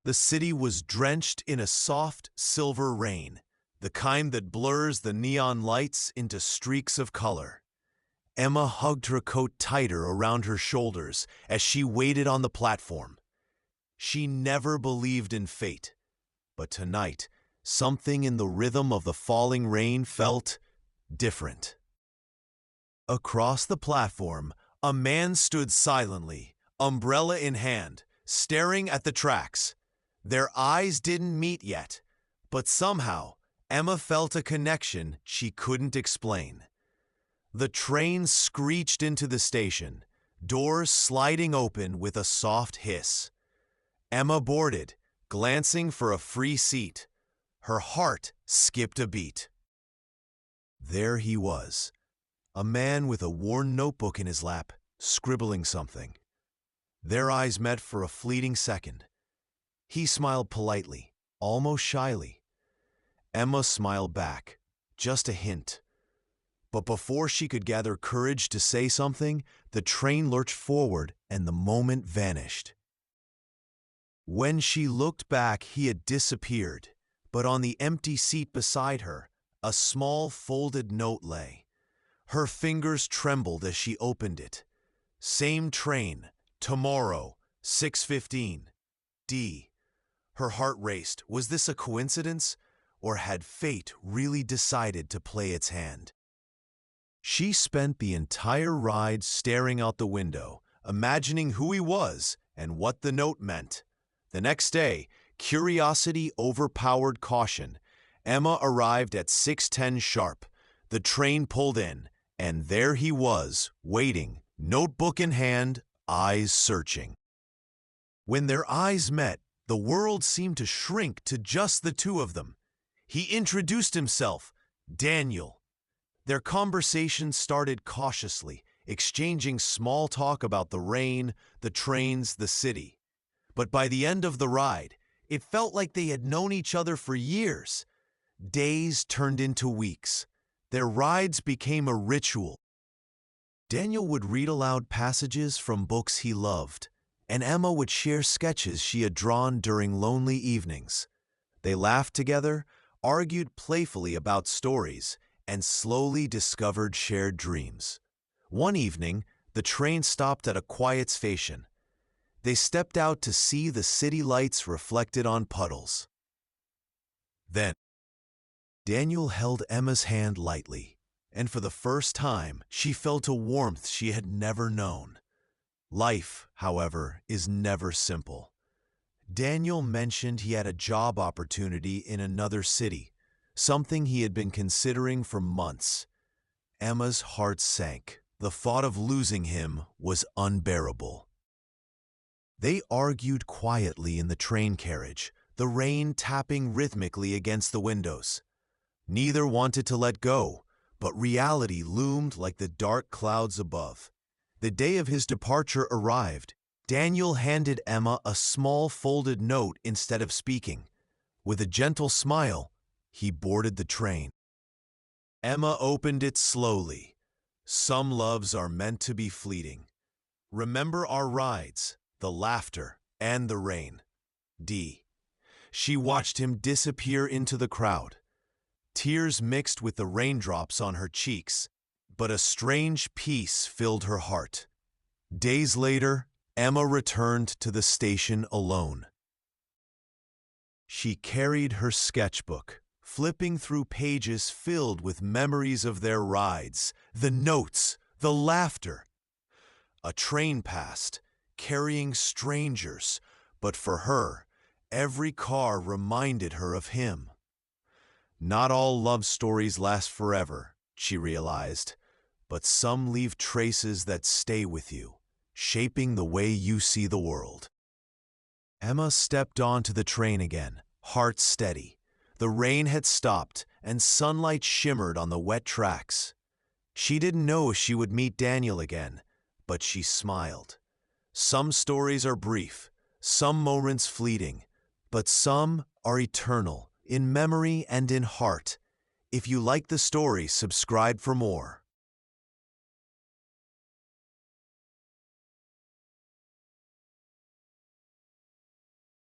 The city was drenched in a soft silver rain, the kind that blurs the neon lights into streaks of color. Emma hugged her coat tighter around her shoulders as she waited on the platform. She never believed in fate, but tonight, something in the rhythm of the falling rain felt different. Across the platform, a man stood silently, umbrella in hand, staring at the tracks. Their eyes didn't meet yet, but somehow, Emma felt a connection she couldn't explain. The train screeched into the station, doors sliding open with a soft hiss. Emma boarded, glancing for a free seat. Her heart skipped a beat. There he was, a man with a worn notebook in his lap, scribbling something. Their eyes met for a fleeting second. He smiled politely, almost shyly. Emma smiled back, just a hint. But before she could gather courage to say something, the train lurched forward and the moment vanished. When she looked back, he had disappeared, but on the empty seat beside her, a small folded note lay. Her fingers trembled as she opened it. Same train, tomorrow, 6:15. D. Her heart raced. Was this a coincidence, or had fate really decided to play its hand? She spent the entire ride staring out the window, imagining who he was and what the note meant. The next day, curiosity overpowered caution. Emma arrived at 6:10 sharp. The train pulled in, and there he was, waiting, notebook in hand, eyes searching. When their eyes met, the world seemed to shrink to just the two of them. He introduced himself, Daniel. Their conversation started cautiously, exchanging small talk about the rain, the trains, the city. But by the end of the ride, it felt like they had known each other for years. Days turned into weeks. Their rides became a ritual. Daniel would read aloud passages from books he loved, and Emma would share sketches she had drawn during lonely evenings. They laughed together, argued playfully about stories, and slowly discovered shared dreams. One evening, the train stopped at a quiet station. They stepped out to see the city lights reflected on puddles. Then, Daniel held Emma's hand lightly, and for the first time, she felt a warmth she had never known. Life, however, is never simple. Daniel mentioned he had a job opportunity in another city, something he had been considering for months. Emma's heart sank. The thought of losing him was unbearable. They argued quietly in the train carriage, the rain tapping rhythmically against the windows. Neither wanted to let go, but reality loomed like the dark clouds above. The day of his departure arrived. Daniel handed Emma a small folded note instead of speaking. With a gentle smile, he boarded the train. Emma opened it slowly. Some loves are meant to be fleeting. Remember our rides, the laughter, and the rain. D. She watched him disappear into the crowd. Tears mixed with the raindrops on her cheeks, but a strange peace filled her heart. Days later, Emma returned to the station alone. She carried her sketchbook, flipping through pages filled with memories of their rides, the notes, the laughter. A train passed, carrying strangers, but for her, every car reminded her of him. Not all love stories last forever, she realized, but some leave traces that stay with you, shaping the way you see the world. Emma stepped onto the train again, heart steady. The rain had stopped, and sunlight shimmered on the wet tracks. She didn't know if she would meet Daniel again, but she smiled. Some stories are brief, some moments fleeting, but some are eternal, in memory and in heart. If you like the story, subscribe for more.